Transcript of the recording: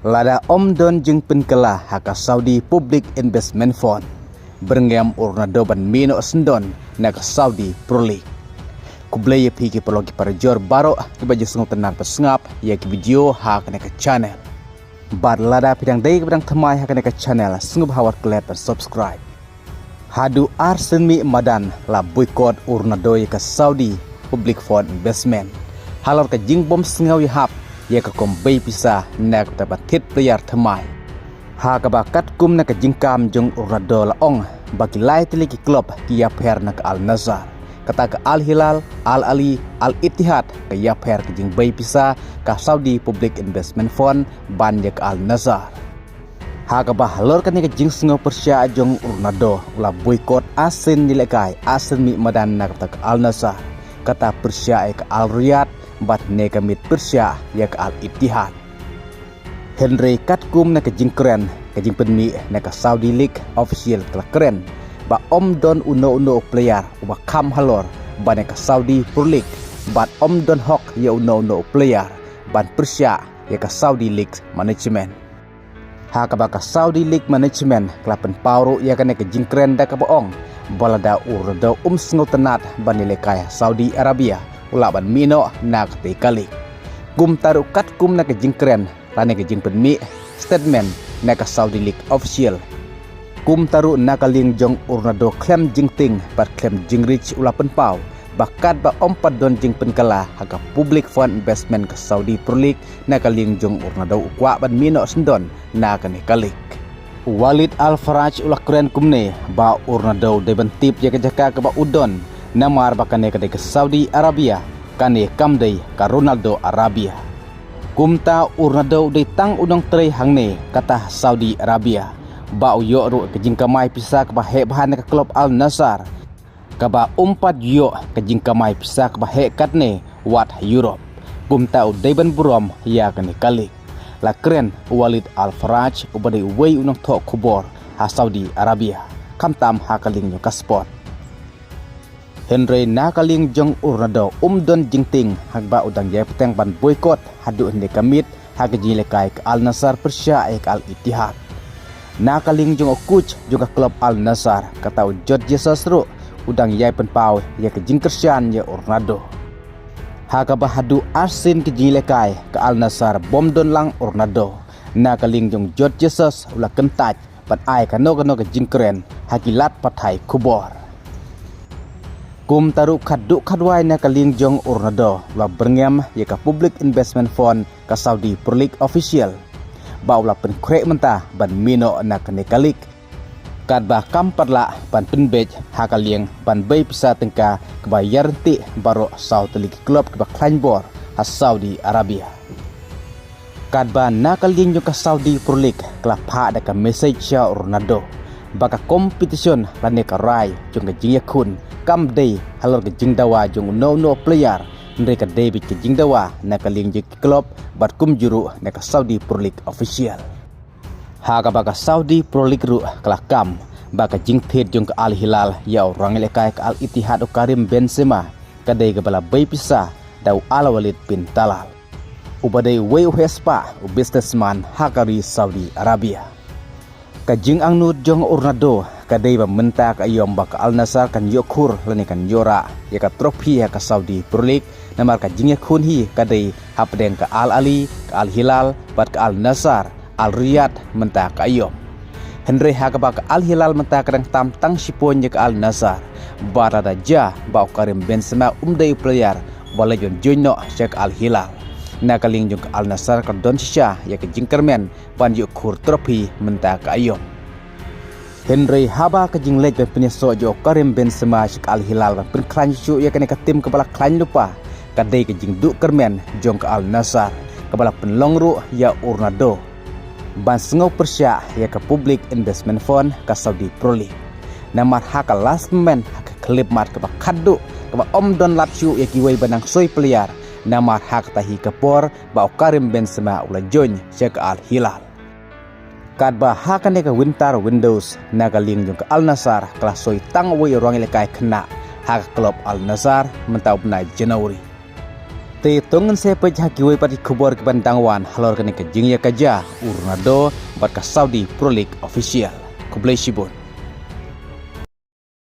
Lada Don jeng penkela haka Saudi Public Investment Fund berengam Ronaldo ban mino sendon nak Saudi Pro League. Kublaya piki pelogi para jor baro kibaju sengau tenar pesengap ya ki video hak nak channel. Bar lada pidang day kibadang temai hak nak channel sengub hawat klet dan subscribe. Hadu arsen mi madan la boycott Ronaldo ya ke Saudi Public Fund Investment. Halor ke jing bom sengau hap ya ke kombai pisah nak dapat tit player temai. Ha ka bakat kum nak jingkam jong Ronaldo laong bagi lai tili ki klub ki yaper nak Al Nassr. Kata ke Al Hilal, Al Ali, Al Ittihad ke yaper ke jing bai pisah ka Saudi Public Investment Fund ban ya ke Al Nassr. Ha ka bah lor kan ke jing sengau Persia jong Ronaldo ulah boycott asin nilekai asin mi madan nak ke Al Nassr. Kata Persia ke Al Riyadh bat nekamit Persia ya ke Al Ittihad. Henry katkum na kejing keren kejing penmi na ke Saudi League official telah keren ba Don uno player uba kam halor ba na ke Saudi Pro League bat Don hok ya uno player ban Persia ya ke Saudi League management. Ha ka ba ke Saudi League management kelapen pauro ya ke na kejing keren da ke boong balada urdo sengau tenat ban nilai Saudi Arabia ulaban mino nak tekalik. Gum taruh kat kum nak jing keren lane ke jing penmi statement nak Saudi League official. Kum taruh nak ling jong Ronaldo klaim jing ting pat klaim jing rich ulapan pau bakat ba ompat don jing penkala haga Public Fund Investment ke Saudi Pro League nak ling jong Ronaldo ukwa ban mino sendon nak nekalik. Walid Al Faraj ulah keren kumne ba Ronaldo de bentip jaga jaka ke ba udon namar bakane ke Saudi Arabia kane kamdei ka Ronaldo Arabia. Kumta Ronaldo de tang udang trei hangne kata Saudi Arabia. Ba uyo ru ke jingkamai pisah ke bahe bahan ke klub Al Nassr. Ka ba umpat yo ke jingkamai pisah ke bahe katne wat Europe. Kumta de ban burom ya kane kalik. La keren Walid Al Faraj ubade wei unang tok kubor ha Saudi Arabia. Kamtam hakaling yo ka sport. Henry nakaling jong Ronaldo Don jingting hagba udang jaya peteng ban boycott hadu hende kamit hagaji lekai ke Al Nassr Persia ke Al Ittihad. Nakaling jong coach juga klub Al Nassr kata George Jesus ru udang jaya penpau ya ke jing Christian ya Ronaldo. Hagaba hadu asin ke jing lekai ke Al Nassr bom don lang Ronaldo. Nakaling jong George Jesus ulah kentaj ban ai kano ke jing keren hagilat patai kubor. Kum taruh kaduk kadwai na kaling jong Ronaldo la berngam ya ka Public Investment Fund ka Saudi Pro League official. Ba ulah pen krek mentah ban mino na kanekalik. Kad ba kampat la ban penbej hakaling ban bay pisa tengka kebayar ti baro Saudi League Club ke Kleinbor ha Saudi Arabia. Kad ba na kaling jong ka Saudi Pro League kelapa da ka message ya Ronaldo. Baka kompetisyon lane ka rai jong ka jingyakun kam day halor ke jing dawa jong no player mereka David ke jing dawa nak ling jik klub bat kum juru nak Saudi Pro League official. Ha ka baka Saudi Pro League ru kala kam baka jing thet jong ke Al Hilal ya orang lekai ke Al Ittihad Karim Benzema kadai ke bala bay pisah dau Al Walid bin Talal. Ubadai wei uhespa u businessman hakari Saudi Arabia. Kajing ang nud jong Ronaldo kadai ba mentak ayom bak Al Nassr kan yokur lani kan yora ya ka trofi ya ka Saudi Pro League namar ka jing yakun hi kadai hapdeng ka Al Ali ka Al Hilal bat ka Al Nassr Al Riyadh mentak ayom. Henry ha ka bak Al Hilal mentak kadang tam tang sipon ya ka Al Nassr barada ja ba Karim Benzema umdai player wala jon joino cek Al Hilal. Nakaling jong Al Nassr kan don sisha ya ke jingkermen ban yokur trofi mentak ayom. Henry haba ke jing lej penyeso jo Karim Benzema cek Al Hilal pen klan cu ya kene ka tim kepala klan lupa kadai ke jing duk kermen jong ke Al Nassr kepala penlong ru ya Ronaldo. Ban sengau Persia ya ke Public Investment Fund ka Saudi Pro League. Namar haka last moment haka klip mat ke kaduk ke Don lapsu ya kiwai banang soy player. Namar hak tahi kepor ba Karim Benzema ulah join cek Al Hilal. Kad ba hakan ka winter windows nagaling jong ke Al Nassr kelas soy tang wei orang lekai kena hak klub Al Nassr mentau na Januari. Te tongan sepej hakiwai pati kubor ke Bantangwan halor kene ke jingya kaja Ronaldo bat ka Saudi Pro League official. Kublai Shibun.